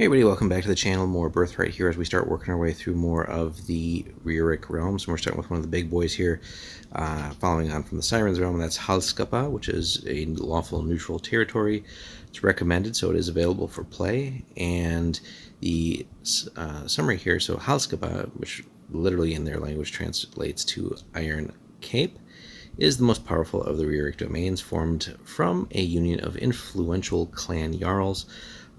Hey everybody, welcome back to the channel. More Birthright here as we start working our way through more of the Rjurik realms. And we're starting with one of the big boys here, following on from the Sirens realm. That's Halskapa, which is a lawful neutral territory. It's recommended, so it is available for play. And the summary here, so Halskapa, which literally in their language translates to Iron Cape, is the most powerful of the Rjurik domains, formed from a union of influential clan jarls,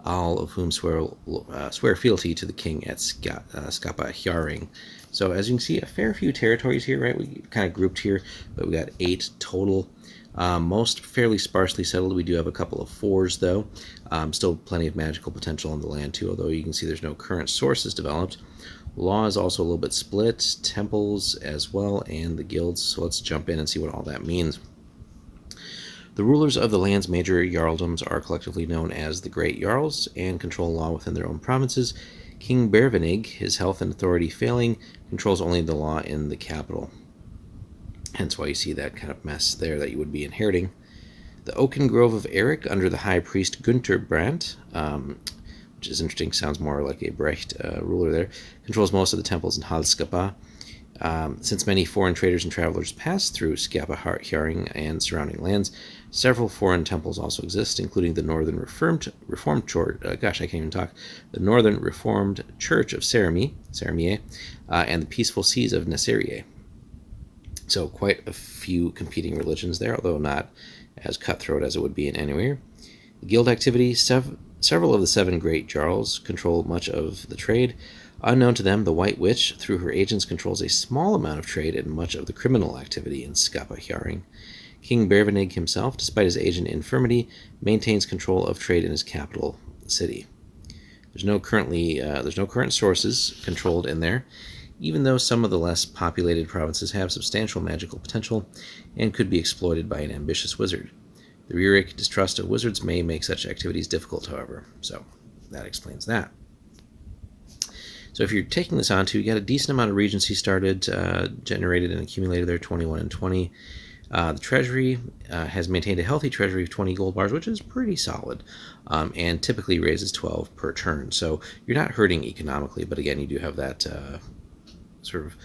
all of whom swear fealty to the king at Skapa Hjaring. So as you can see, a fair few territories here, right? We kind of grouped here, but we got 8 total. Most fairly sparsely settled. We do have a couple of 4s, though. Still plenty of magical potential on the land, too, although you can see there's no current sources developed. Law is also a little bit split, temples as well, and the guilds. So let's jump in and see what all that means. The rulers of the land's major jarldoms are collectively known as the Great Jarls and control law within their own provinces. King Bervenig, his health and authority failing, controls only the law in the capital. Hence why you see that kind of mess there that you would be inheriting. The Oaken Grove of Eric under the high priest Gunther Brandt, which is interesting, sounds more like a Brecht ruler there, controls most of the temples in Halskapa. Since many foreign traders and travelers pass through Skapa Hjaring and surrounding lands, several foreign temples also exist, including the Northern Reformed the Northern Reformed Church of Saremie, and the peaceful sees of Nasserie. So quite a few competing religions there, although not as cutthroat as it would be in Anywhere. Guild activity, several of the 7 great jarls control much of the trade. Unknown to them, the White Witch, through her agents, controls a small amount of trade and much of the criminal activity in Skapa Hjaring. King Bervenig himself, despite his age and infirmity, maintains control of trade in his capital city. There's no current sources controlled in there, even though some of the less populated provinces have substantial magical potential and could be exploited by an ambitious wizard. The Rjurik distrust of wizards may make such activities difficult, however, so that explains that. So if you're taking this on, you got a decent amount of regency started, generated and accumulated there, 21 and 20. The treasury has maintained a healthy treasury of 20 gold bars, which is pretty solid, and typically raises 12 per turn. So you're not hurting economically, but again, you do have that sort of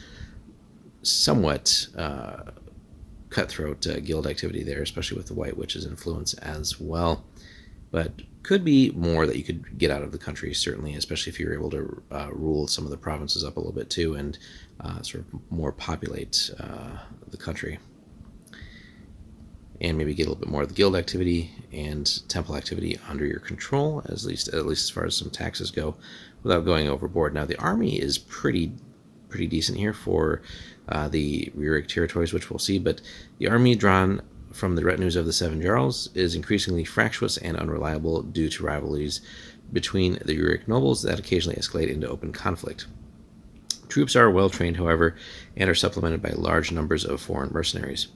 somewhat cutthroat guild activity there, especially with the White Witch's influence as well. But could be more that you could get out of the country, certainly, especially if you're able to rule some of the provinces up a little bit too and sort of more populate the country. And maybe get a little bit more of the guild activity and temple activity under your control, at least as far as some taxes go, without going overboard. Now, the army is pretty decent here for the Rjurik territories, which we'll see, but the army drawn from the retinues of the 7 jarls is increasingly fractious and unreliable due to rivalries between the Rjurik nobles that occasionally escalate into open conflict. Troops are well trained, however, and are supplemented by large numbers of foreign mercenaries.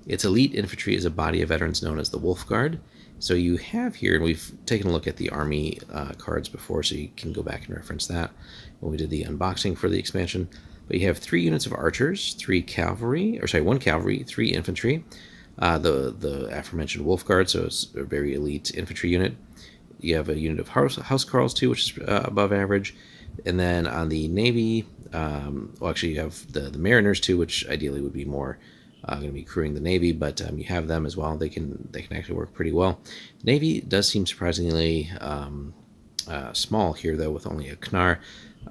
Its elite infantry is a body of veterans known as the Wolf Guard. So you have here, and we've taken a look at the army cards before, so you can go back and reference that when we did the unboxing for the expansion. But you have 3 units of archers, 1 cavalry, 3 infantry, the aforementioned Wolf Guard, so it's a very elite infantry unit. You have a unit of Housecarls too, which is above average. And then on the Navy, you have the Mariners too, which ideally would be more going to be crewing the Navy, but you have them as well. They can actually work pretty well. Navy does seem surprisingly small here, though, with only a Knar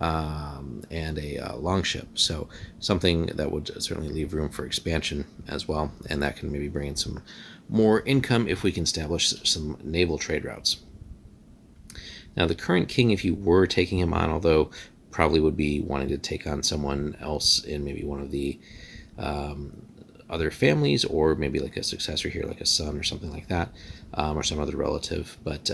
and a longship. So something that would certainly leave room for expansion as well, and that can maybe bring in some more income if we can establish some naval trade routes. Now, the current king, if you were taking him on, although probably would be wanting to take on someone else in maybe one of the other families, or maybe like a successor here, like a son or something like that, or some other relative. But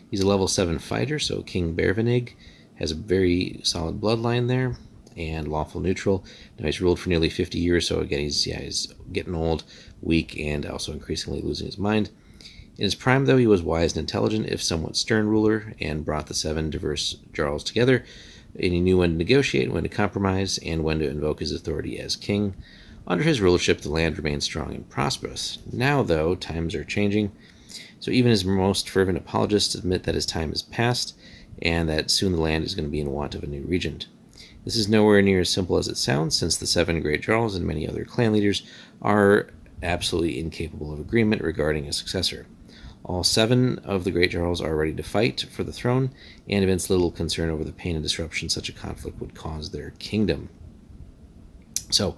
he's a level 7 fighter, so King Bervenig has a very solid bloodline there, and lawful neutral. Now he's ruled for nearly 50 years, so again, he's getting old, weak, and also increasingly losing his mind. In his prime, though, he was wise and intelligent, if somewhat stern ruler, and brought the 7 diverse jarls together, and he knew when to negotiate, when to compromise, and when to invoke his authority as king. Under his rulership, the land remained strong and prosperous. Now, though, times are changing, so even his most fervent apologists admit that his time is past. and that soon the land is going to be in want of a new regent. This is nowhere near as simple as it sounds, since the 7 Great Jarls and many other clan leaders are absolutely incapable of agreement regarding a successor. All 7 of the Great Jarls are ready to fight for the throne, and evince little concern over the pain and disruption such a conflict would cause their kingdom. So,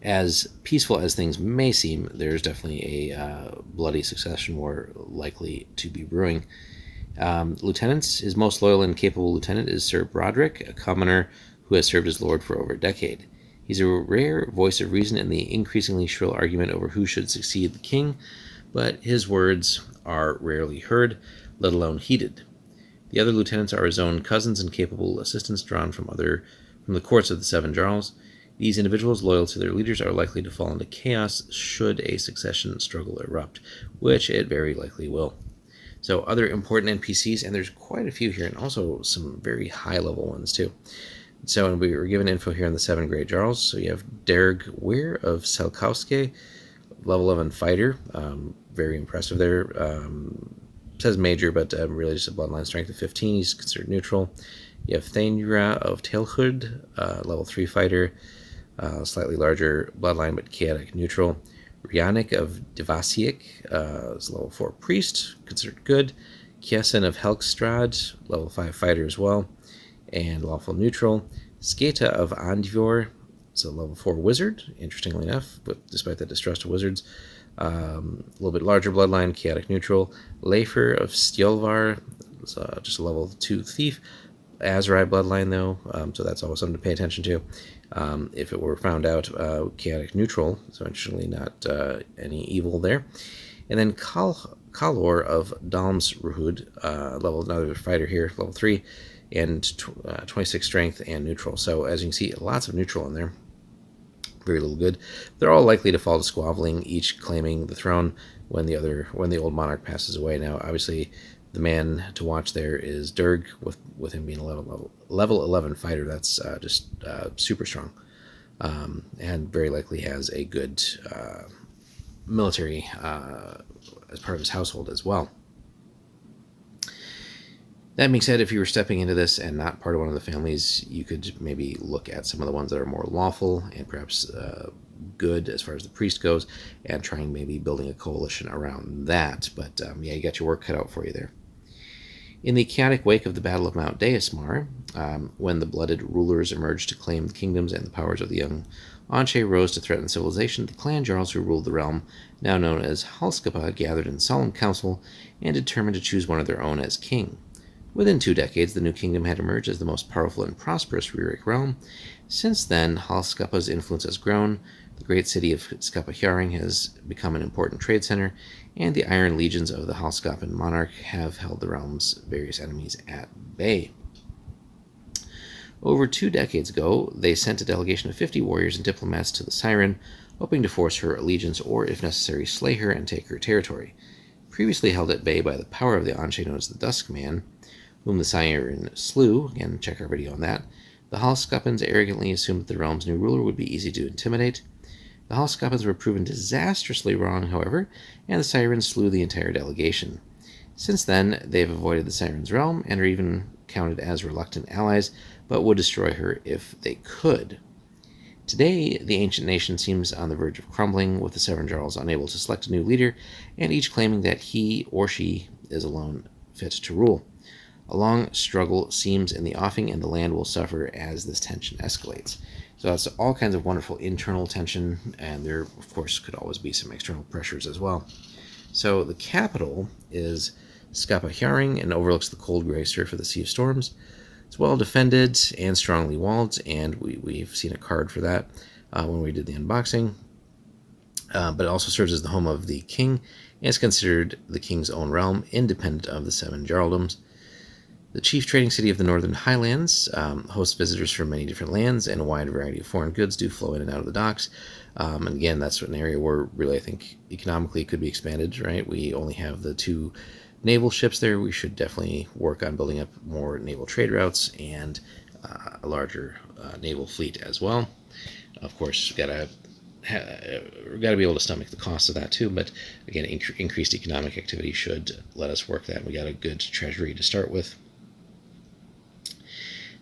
as peaceful as things may seem, there's definitely a bloody succession war likely to be brewing. Lieutenants, his most loyal and capable lieutenant is Sir Broderick, a commoner who has served as lord for over a decade. He's a rare voice of reason in the increasingly shrill argument over who should succeed the king, but his words are rarely heard, let alone heeded. The other lieutenants are his own cousins and capable assistants drawn from the courts of the 7 Jarls. These individuals, loyal to their leaders, are likely to fall into chaos should a succession struggle erupt, which it very likely will. So other important NPCs, and there's quite a few here, and also some very high-level ones too. So we were given info here on the 7 Great Jarls. So you have Derg Weir of Selkowske, level 11 fighter, very impressive there. Says major, but really just a bloodline strength of 15. He's considered neutral. You have Thainra of Tailhood, level 3 fighter, slightly larger bloodline, but chaotic neutral. Rjurik of Devasiek is level 4 priest, considered good. Kiesen of Helgstrad, level 5 fighter as well, and lawful neutral. Sketa of Andvor, it's a level 4 wizard, interestingly enough, but despite the distrust of wizards. A little bit larger bloodline, chaotic neutral. Leifer of Stjolvar, it's just a level 2 thief. Azrai bloodline, though, so that's always something to pay attention to. If it were found out, chaotic neutral, so interestingly not any evil there. And then Kalor of Dalmsruhud, another fighter here, level 3, and 26 strength and neutral. So as you can see, lots of neutral in there. Very little good. They're all likely to fall to squabbling, each claiming the throne when the old monarch passes away. Now, obviously, the man to watch there is Derg, with him being a level 11 fighter. That's just super strong, and very likely has a good military as part of his household as well. That being said, if you were stepping into this and not part of one of the families, you could maybe look at some of the ones that are more lawful and perhaps good as far as the priest goes, and trying maybe building a coalition around that. But yeah, you got your work cut out for you there. In the chaotic wake of the Battle of Mount Deismar, when the blooded rulers emerged to claim the kingdoms and the powers of the young Anshe rose to threaten civilization, the clan jarls who ruled the realm, now known as Halskapa, gathered in solemn council and determined to choose one of their own as king. Within 2 decades, the new kingdom had emerged as the most powerful and prosperous Rjurik realm. Since then, Halskapa's influence has grown. The great city of Skapahjaring has become an important trade center, and the iron legions of the Halskapan monarch have held the realm's various enemies at bay. Over 2 decades ago, they sent a delegation of 50 warriors and diplomats to the Siren, hoping to force her allegiance or, if necessary, slay her and take her territory. Previously held at bay by the power of the Anshe known as the Duskman, whom the Siren slew, again, check our video on that, the Halskapans arrogantly assumed that the realm's new ruler would be easy to intimidate. The Halskapans were proven disastrously wrong, however, and the Sirens slew the entire delegation. Since then, they have avoided the Sirens' realm and are even counted as reluctant allies, but would destroy her if they could. Today, the ancient nation seems on the verge of crumbling, with the 7 Jarls unable to select a new leader, and each claiming that he or she is alone fit to rule. A long struggle seems in the offing, and the land will suffer as this tension escalates. So that's all kinds of wonderful internal tension, and there, of course, could always be some external pressures as well. So the capital is Skapahjaring and overlooks the cold gray surf of the Sea of Storms. It's well defended and strongly walled, and we've seen a card for that when we did the unboxing. But it also serves as the home of the king, and is considered the king's own realm, independent of the 7 Jarldoms. The chief trading city of the Northern Highlands hosts visitors from many different lands, and a wide variety of foreign goods do flow in and out of the docks. And again, that's an area where really I think economically could be expanded, right? We only have the 2 naval ships there. We should definitely work on building up more naval trade routes and a larger naval fleet as well. Of course, we've got to be able to stomach the cost of that too, but again, increased economic activity should let us work that. We got a good treasury to start with.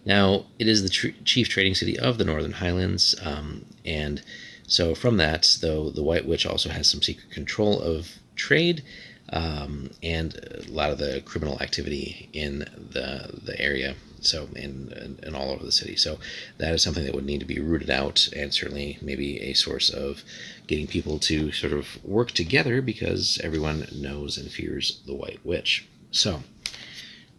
Now, it is the chief trading city of the Northern Highlands, and so from that, though, the White Witch also has some secret control of trade and a lot of the criminal activity in the area. So in all over the city. So that is something that would need to be rooted out, and certainly maybe a source of getting people to sort of work together because everyone knows and fears the White Witch. So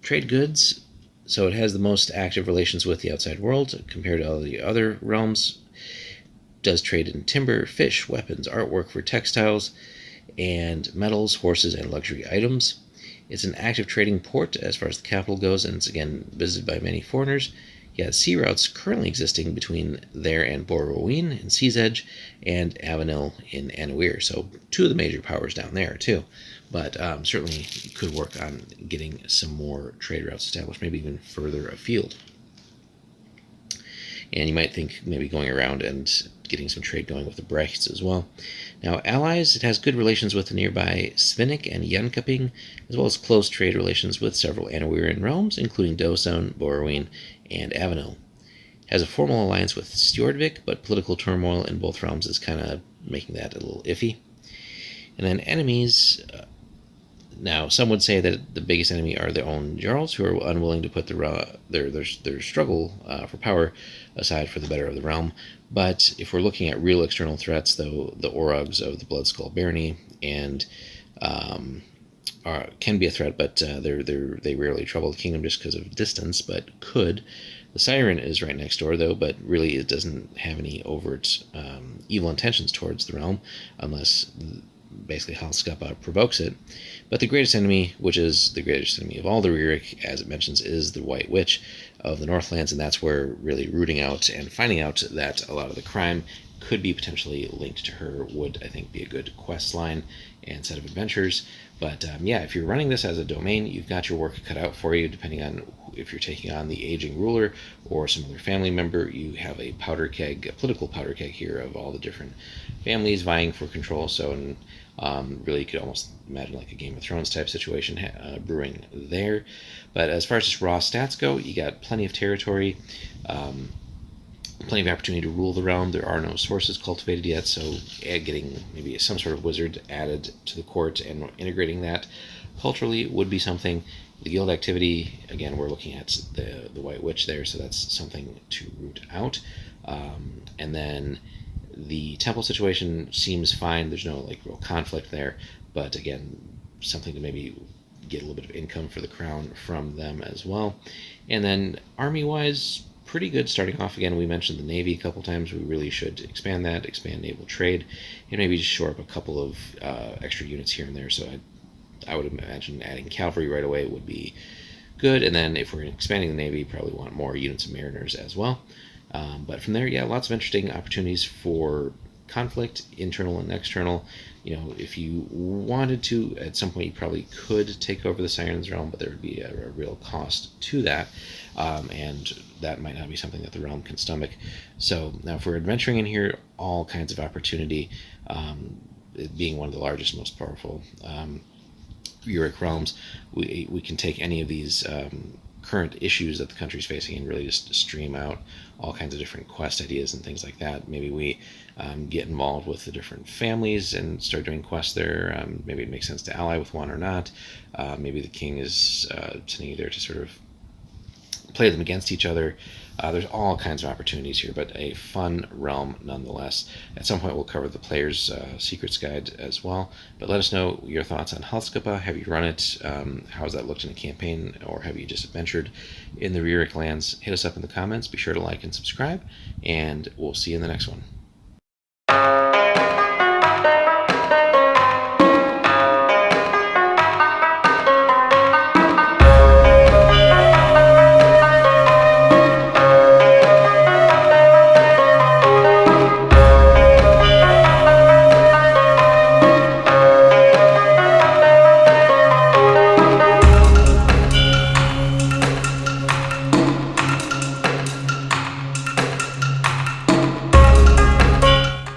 trade goods. So it has the most active relations with the outside world compared to all the other realms. Does trade in timber, fish, weapons, artwork for textiles, and metals, horses, and luxury items. It's an active trading port as far as the capital goes, and it's again visited by many foreigners. You got sea routes currently existing between there and Borroween in Sea's Edge and Avenil in Anawir. So two of the major powers down there too. But certainly could work on getting some more trade routes established, maybe even further afield. And you might think maybe going around and getting some trade going with the Brechts as well. Now, allies, it has good relations with the nearby Svinnik and Jönköping, as well as close trade relations with several Anawirian realms, including Dosan, Borroween, and Avenil. It has a formal alliance with Stjordvik, but political turmoil in both realms is kind of making that a little iffy. And then enemies, now, some would say that the biggest enemy are their own Jarls, who are unwilling to put their struggle for power aside for the better of the realm. But if we're looking at real external threats, though, the Orogs of the Bloodskull Barony and can be a threat, but they rarely trouble the kingdom just because of distance, but could. The Siren is right next door, though, but really it doesn't have any overt evil intentions towards the realm, unless basically Halskapa provokes it. But the greatest enemy, which is the greatest enemy of all the Rjurik, as it mentions, is the White Witch of the Northlands, and that's where really rooting out and finding out that a lot of the crime could be potentially linked to her would, I think, be a good quest line and set of adventures. But yeah, if you're running this as a domain, you've got your work cut out for you, depending on if you're taking on the aging ruler or some other family member. You have a powder keg, a political powder keg here of all the different families vying for control. So really, you could almost imagine like a Game of Thrones type situation brewing there. But as far as just raw stats go, you got plenty of territory, plenty of opportunity to rule the realm. There are no sources cultivated yet, so getting maybe some sort of wizard added to the court and integrating that culturally would be something. The guild activity, again, we're looking at the White Witch there, so that's something to root out. And then the temple situation seems fine. There's no like real conflict there, but again, something to maybe get a little bit of income for the crown from them as well. And then army-wise, pretty good starting off. Again, we mentioned the Navy a couple times. We really should expand that, expand naval trade, and maybe just shore up a couple of extra units here and there. So I would imagine adding cavalry right away would be good. And then if we're expanding the Navy, probably want more units of mariners as well. But from there, yeah, lots of interesting opportunities for conflict, internal and external. You know, if you wanted to, at some point, you probably could take over the Sirens realm, but there would be a real cost to that, and that might not be something that the realm can stomach. So now, if we're adventuring in here, all kinds of opportunity, it being one of the largest, most powerful Rjurik realms, we can take any of these current issues that the country's facing and really just stream out all kinds of different quest ideas and things like that. Maybe we get involved with the different families and start doing quests there. Maybe it makes sense to ally with one or not. Maybe the king is sending you there to sort of play them against each other. There's all kinds of opportunities here, but a fun realm nonetheless. At some point, we'll cover the player's secrets guide as well. But let us know your thoughts on Halskapa. Have you run it? How has that looked in a campaign? Or have you just adventured in the Rjurik lands? Hit us up in the comments. Be sure to like and subscribe, and we'll see you in the next one.